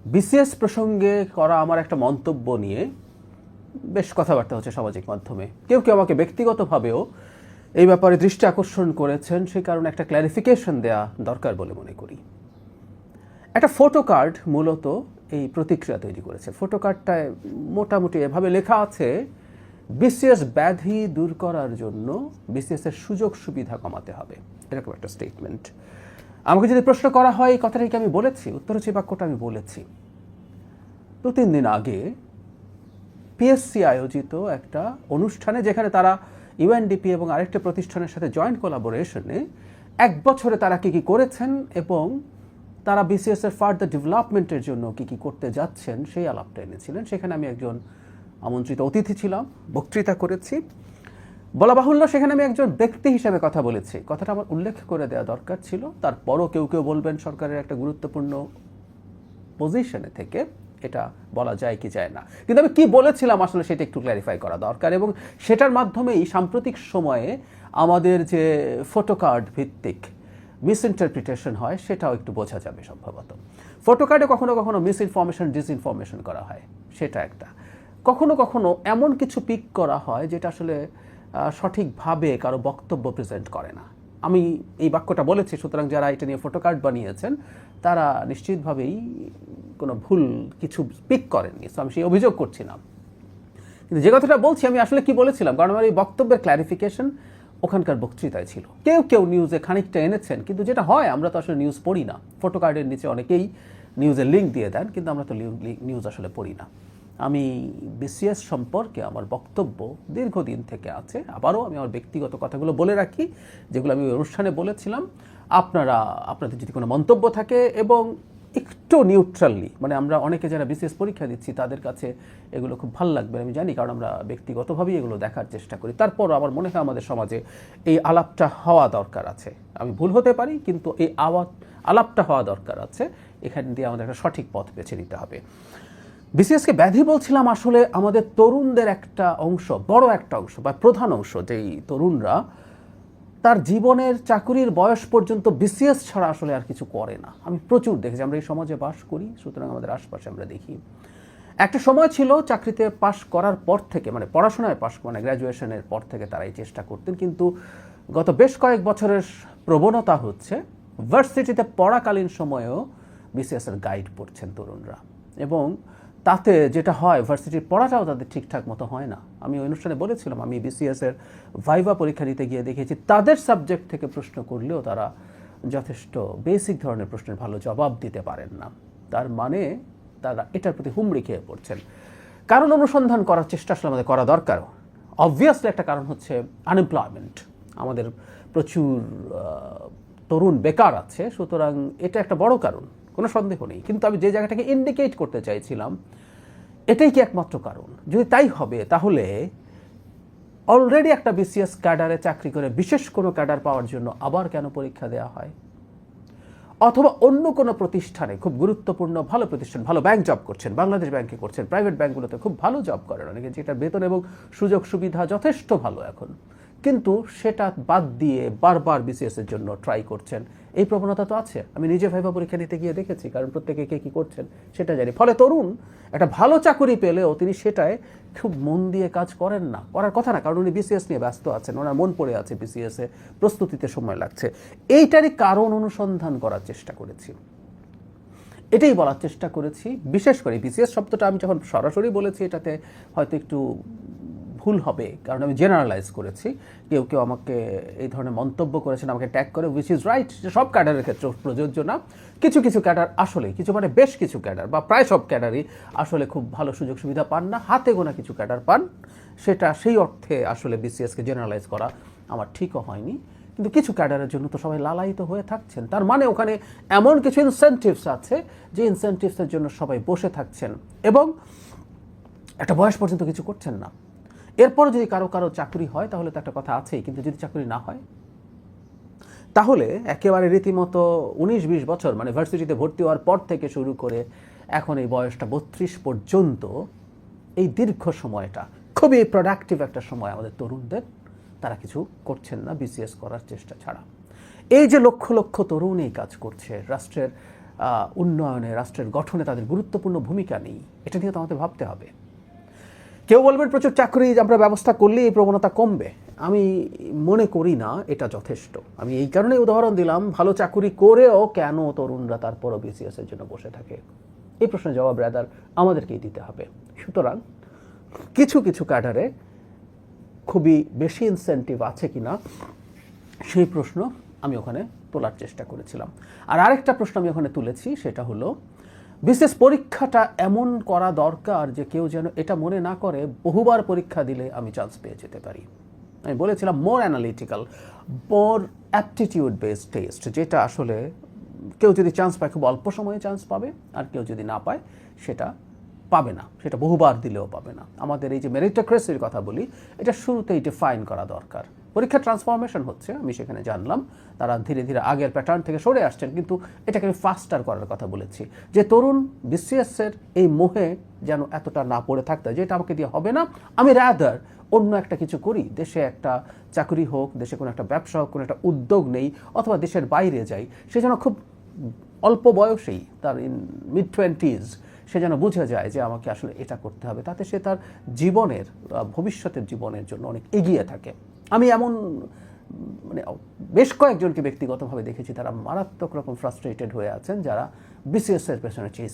BCS প্রসঙ্গে করা আমার একটা মন্তব্য নিয়ে বেশ কথাবার্তা হচ্ছে সামাজিক মাধ্যমে। কেউ কেউ আমাকে ব্যক্তিগতভাবেও এই ব্যাপারে দৃষ্টি আকর্ষণ করেছেন, সেই কারণে একটা ক্ল্যারিফিকেশন দেয়া দরকার বলে মনে করি। একটা ফটো কার্ড মূলত এই প্রতিক্রিয়া তৈরি করেছে। ফটো কার্ডটায় মোটামুটি এভাবে লেখা আছে, বিসিএস ব্যাধি দূর করার জন্য বিসিএসের সুযোগ সুবিধা কমাতে হবে, এরকম একটা স্টেটমেন্ট। আমাকে যদি প্রশ্ন করা হয় এই কথাটা কি আমি বলেছি, উত্তর হচ্ছে বাক্যটা আমি বলেছি। 2-3 দিন আগে পিএসসি আয়োজিত একটা অনুষ্ঠানে, যেখানে তারা ইউএনডিপি এবং আরেকটা প্রতিষ্ঠানের সাথে জয়েন্ট কোলাবোরেশনে 1 বছরে তারা কি কি করেছেন এবং তারা বিসিএস এর ফার্দার ডেভেলপমেন্টের জন্য কি কি করতে যাচ্ছেন সেই আলাপটা এনেছিলেন। সেখানে আমি একজন আমন্ত্রিত অতিথি ছিলাম, বক্তৃতা করেছি। বলা বাহুল্য, সেখানে আমি একজন ব্যক্তি হিসেবে কথা বলেছি, কথাটা আমার উল্লেখ করে দেওয়া দরকার ছিল। তারপরও কেউ কেউ বলবেন সরকারের একটা গুরুত্বপূর্ণ পজিশনে থেকে এটা বলা যায় কি যায় না, কিন্তু আমি কি বলেছিলাম আসলে সেটা একটু ক্ল্যারিফাই করা দরকার। এবং সেটার মাধ্যমেই সাম্প্রতিক সময়ে আমাদের যে ফটোকার্ড ভিত্তিক মিসইন্টারপ্রিটেশন হয় সেটাও একটু বোঝা যাবে সম্ভবত। ফটোকার্ডে কখনো কখনো মিসইনফরমেশন ডিসইনফরমেশন করা হয়, সেটা একটা। কখনো কখনো এমন কিছু পিক করা হয় যেটা আসলে সঠিকভাবে কারো বক্তব্য প্রেজেন্ট করে না। আমি এই বাক্যটা বলেছি, সুতরাং যারা এটা নিয়ে ফটোকার্ড বানিয়েছেন তারা নিশ্চিতভাবেই কোনো ভুল কিছু পিক করেননি, সো আমি সেই অভিযোগ করছি না। কিন্তু যে কথাটা বলছি আমি আসলে কি বলেছিলাম, কারণ আমার এই বক্তব্যের ক্ল্যারিফিকেশন ওখানকার বক্তৃতায় ছিল। কেউ কেউ নিউজে খানিকটা এনেছেন, কিন্তু যেটা হয় আমরা তো আসলে নিউজ পড়ি না। ফটোকার্ডের নিচে অনেকেই নিউজের লিঙ্ক দিয়ে দেন, কিন্তু আমরা তো নিউজ আসলে পড়ি না। আমি বিসিএস সম্পর্কে আমার বক্তব্য দীর্ঘদিন থেকে আছে। আবারও আমি আমার ব্যক্তিগত কথাগুলো বলে রাখি, যেগুলো আমি অনুষ্ঠানে বলেছিলাম। আপনাদের যদি কোনো মন্তব্য থাকে এবং একটু নিউট্রালি, মানে আমরা অনেকে যারা বিসিএস পরীক্ষা দিচ্ছি তাদের কাছে এগুলো খুব ভালো লাগবে আমি জানি, কারণ আমরা ব্যক্তিগতভাবেই এগুলো দেখার চেষ্টা করি। তারপরও আমার মনে হয় আমাদের সমাজে এই আলাপটা হওয়া দরকার আছে। আমি ভুল হতে পারি, কিন্তু এই আলাপটা হওয়া দরকার আছে। এখান দিয়ে আমাদের একটা সঠিক পথ বেছে নিতে হবে। বিসিএসকে ব্যাধি বলছিলাম, আসলে আমাদের তরুণদের একটা অংশ, বড় একটা অংশ বা প্রধান অংশ, যেই তরুণরা তার জীবনের চাকুরির বয়স পর্যন্ত বিসিএস ছাড়া আসলে আর কিছু করে না। আমি প্রচুর দেখেছি, আমরা এই সমাজে বাস করি, সুতরাং আমাদের আশপাশে আমরা দেখি। একটা সময় ছিল চাকরিতে পাশ করার পর থেকে, মানে পড়াশোনায় পাশ, মানে গ্র্যাজুয়েশনের পর থেকে তারা এই চেষ্টা করতেন, কিন্তু গত বেশ কয়েক বছরের প্রবণতা হচ্ছে ভার্সিটিতে পড়াকালীন সময়েও বিসিএস এর গাইড পড়ছেন তরুণরা। এবং তাতে যেটা হয়, ভার্সিটির পড়াটাও তাদের ঠিকঠাক মতো হয় না। আমি ওই অনুষ্ঠানে বলেছিলাম, আমি বিসিএস এর ভাইভা পরীক্ষা দিতে গিয়ে দেখেছি তাদের সাবজেক্ট থেকে প্রশ্ন করলেও তারা যথেষ্ট বেসিক ধরনের প্রশ্নের ভালো জবাব দিতে পারেন না। তার মানে তারা এটার প্রতি হুমড়ি খেয়ে পড়ছেন। কারণ অনুসন্ধান করার চেষ্টা আসলে আমাদের করা দরকার। অবভিয়াসলি একটা কারণ হচ্ছে আনএমপ্লয়মেন্ট। আমাদের প্রচুর তরুণ বেকার আছে, সুতরাং এটা একটা বড় কারণ, কোনো সন্দেহ নেই। কিন্তু আমি যে জায়গাটাকে ইন্ডিকেট করতে চাইছিলাম, এটাই কি একমাত্র কারণ? যদি তাই হবে, তাহলে অলরেডি একটা বিসিএস ক্যাডারে চাকরি করে বিশেষ কোনো ক্যাডার পাওয়ার জন্য আবার কেন পরীক্ষা দেওয়া হয়? অথবা অন্য কোনো প্রতিষ্ঠানে, খুব গুরুত্বপূর্ণ ভালো প্রতিষ্ঠান, ভালো ব্যাংক জব করছেন, বাংলাদেশ ব্যাংকে করছেন, প্রাইভেট ব্যাংকগুলোতে খুব ভালো জব করেন অনেকে, যেটা বেতন এবং সুযোগ সুবিধা যথেষ্ট ভালো এখন, কিন্তু সেটা বাদ দিয়ে বারবার বিসিএস এর জন্য ট্রাই করছেন। এই প্রবণতা তো আছে, আমি নিজে ভাইভা পরীক্ষা নিতে গিয়ে দেখেছি, কারণ প্রত্যেকে কে কী করছেন সেটা জানি। ফলে তরুণ একটা ভালো চাকরি পেলেও তিনি সেটায় খুব মন দিয়ে কাজ করেন না, করার কথা না, কারণ উনি বিসিএস নিয়ে ব্যস্ত আছেন, ওনার মন পড়ে আছে বিসিএসে, প্রস্তুতিতে সময় লাগছে। এইটারই কারণ অনুসন্ধান করার চেষ্টা করেছি, এটাই বলার চেষ্টা করেছি। বিশেষ করে বিসিএস শব্দটা আমি যখন সরাসরি বলেছি এটাতে হয়তো একটু ভুল হবে, কারণ আমি জেনারেলাইজ করেছি। কেউ কেউ আমাকে এই ধরনের মন্তব্য করেছেন, আমাকে ট্যাগ করে, উইচ ইজ রাইট, যে সব ক্যাডারের ক্ষেত্রে প্রযোজ্য না। কিছু কিছু ক্যাডার আসলে, কিছু মানে বেশ কিছু ক্যাডার বা প্রায় সব ক্যাডারই আসলে খুব ভালো সুযোগ সুবিধা পান না, হাতে গোনা কিছু ক্যাডার পান। সেটা সেই অর্থে আসলে বিসিএসকে জেনারেলাইজ করা আমার ঠিকও হয়নি। কিন্তু কিছু ক্যাডারের জন্য তো সবাই লালায়িত হয়ে থাকছেন, তার মানে ওখানে এমন কিছু ইনসেন্টিভস আছে যে ইনসেন্টিভসের জন্য সবাই বসে থাকছেন এবং একটা বয়স পর্যন্ত কিছু করছেন না। এরপর যদি কারো কারো চাকরি হয় তাহলে তো একটা কথা আছেই, কিন্তু যদি চাকরি না হয় তাহলে একেবারে রীতিমতো 19-20 বছর, মানে ভার্সিটিতে ভর্তি হওয়ার পর থেকে শুরু করে এখন এই বয়সটা 32 পর্যন্ত, এই দীর্ঘ সময়টা খুবই প্রোডাক্টিভ একটা সময় আমাদের তরুণদের, তারা কিছু করছেন না বিসিএস করার চেষ্টা ছাড়া। এই যে লক্ষ লক্ষ তরুণ এই কাজ করছে, রাষ্ট্রের উন্নয়নে, রাষ্ট্রের গঠনে তাদের গুরুত্বপূর্ণ ভূমিকা নেই, এটা নিয়ে তো আমাদের ভাবতে হবে। কেউ বলবেন প্রচুর চাকরি আমরা ব্যবস্থা করলে এই প্রবণতা কমবে। আমি মনে করি না এটা যথেষ্ট। আমি এই কারণে উদাহরণ দিলাম, ভালো চাকরি করেও কেন তরুণরা তারপরও বিসিএস এর জন্য বসে থাকে, এই প্রশ্নের জবাব রাদার আমাদেরকেই দিতে হবে। সুতরাং কিছু কিছু ক্যাডারে খুবই বেশি ইনসেন্টিভ আছে কিনা সেই প্রশ্ন আমি ওখানে তোলার চেষ্টা করেছিলাম। আর আরেকটা প্রশ্ন আমি ওখানে তুলেছি, সেটা হলো বিসিএস পরীক্ষাটা এমন করা দরকার যে কেউ যেন এটা মনে না করে বহুবার পরীক্ষা দিলে আমি চান্স পেয়ে যেতে পারি। আমি বলেছিলাম মোর অ্যানালিটিক্যাল, মোর অ্যাপটিটিউড বেসড টেস্ট, যেটা আসলে কেউ যদি চান্স পায় খুব অল্প সময়ে চান্স পাবে, আর কেউ যদি না পায় সেটা পাবে না, সেটা বহুবার দিলেও পাবে না। আমাদের এই যে মেরিটোক্রেসির কথা বলি, এটা শুরুতেই ডিফাইন করা দরকার। পরীক্ষা ট্রান্সফরমেশন হচ্ছে, আমি সেখানে জানলাম তারা ধীরে ধীরে আগের প্যাটার্ন থেকে সরে আসছেন, কিন্তু এটাকে আমি ফাস্টার করার কথা বলেছি, যে তরুণ বিসিএসের এই মোহে যেন এতটা না পড়ে থাকতে, যেটা আমাকে দিয়ে হবে না, আমি রাদার অন্য একটা কিছু করি, দেশে একটা চাকরি হোক, দেশে কোনো একটা ব্যবসা হোক, কোনো একটা উদ্যোগ নেই, অথবা দেশের বাইরে যাই, সে যেন খুব অল্প বয়সেই, তার মিড 20s, সে যেন বুঝে যায় যে আমাকে আসলে এটা করতে হবে, তাতে সে তার জীবনের, ভবিষ্যতের জীবনের জন্য অনেক এগিয়ে থাকে। আমি এমন মানে বেশ কয়েকজনকে ব্যক্তিগতভাবে দেখেছি, তারা মারাত্মক রকম ফ্রাস্ট্রেটেড হয়ে আছেন, যারা বিসিএসের পেছনে চেস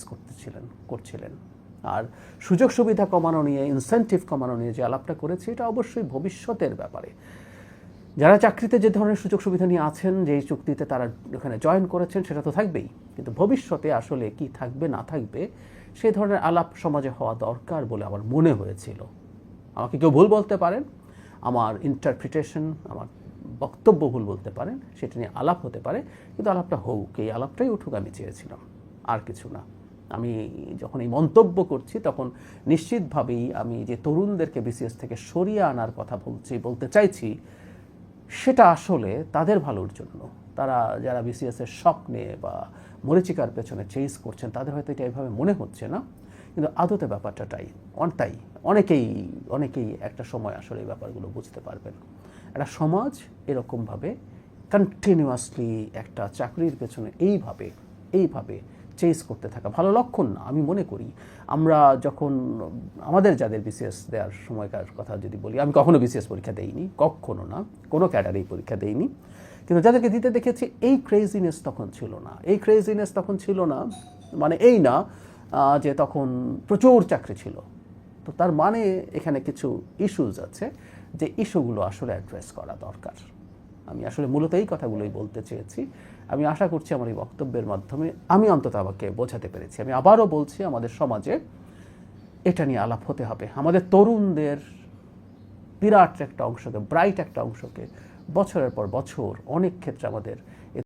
করছিলেন। আর সুযোগ সুবিধা কমানো নিয়ে, ইনসেন্টিভ কমানো নিয়ে যে আলাপটা করেছি, এটা অবশ্যই ভবিষ্যতের ব্যাপারে। যারা চাকরিতে যে ধরনের সুযোগ সুবিধা নিয়ে আছেন, যেই চুক্তিতে তারা ওখানে জয়েন করেছেন, সেটা তো থাকবেই, কিন্তু ভবিষ্যতে আসলে কি থাকবে না থাকবে সেই ধরনের আলাপ সমাজে হওয়া দরকার বলে আমার মনে হয়েছিল। আমাকে কেউ ভুল বলতে পারেন, আমার ইন্টারপ্রিটেশন, আমার বক্তব্য ভুল বলতে পারেন, সেটা নিয়ে আলাপ হতে পারে, কিন্তু আলাপটা হোক, এই আলাপটাই উঠুক আমি চেয়েছিলাম, আর কিছু না। আমি যখন এই মন্তব্য করছি তখন নিশ্চিতভাবেই আমি যে তরুণদেরকে বিসিএস থেকে সরিয়ে আনার কথা বলতে চাইছি, সেটা আসলে তাদের ভালোর জন্য। তারা যারা বিসিএসের স্বপ্নে বা মরীচিকার পেছনে চেস করছেন, তাদের হয়তো এটা এইভাবে মনে হচ্ছে না, কিন্তু আদতে ব্যাপারটা তাই অনেকেই একটা সময় আসলে এই ব্যাপারগুলো বুঝতে পারবেন। একটা সমাজ এরকমভাবে কন্টিনিউয়াসলি একটা চাকরির পেছনে এইভাবে চেস করতে থাকা ভালো লক্ষণ না। আমি মনে করি আমরা যখন আমাদের যাদের বিসিএস দেওয়ার সময়কার কথা যদি বলি, আমি কখনো বিসিএস পরীক্ষা দেইনি, কখনো না, কোনো ক্যাডারেই পরীক্ষা দেইনি, কিন্তু যাদেরকে দিতে দেখেছি এই ক্রেজিনেস তখন ছিল না, মানে এই না যে তখন প্রচুর চাকরি ছিল। তো তার মানে এখানে কিছু ইস্যুজ আছে, যে ইস্যুগুলো আসলে অ্যাড্রেস করা দরকার। আমি আসলে মূলত এই কথাগুলোই বলতে চেয়েছি। আমি আশা করছি আমার এই বক্তব্যের মাধ্যমে আমি অন্তত আমাকে বোঝাতে পেরেছি। আমি আবারও বলছি, আমাদের সমাজে এটা নিয়ে আলাপ হতে হবে। আমাদের তরুণদের বিরাট একটা অংশকে, ব্রাইট একটা অংশকে বছরের পর বছর অনেক ক্ষেত্রে আমাদের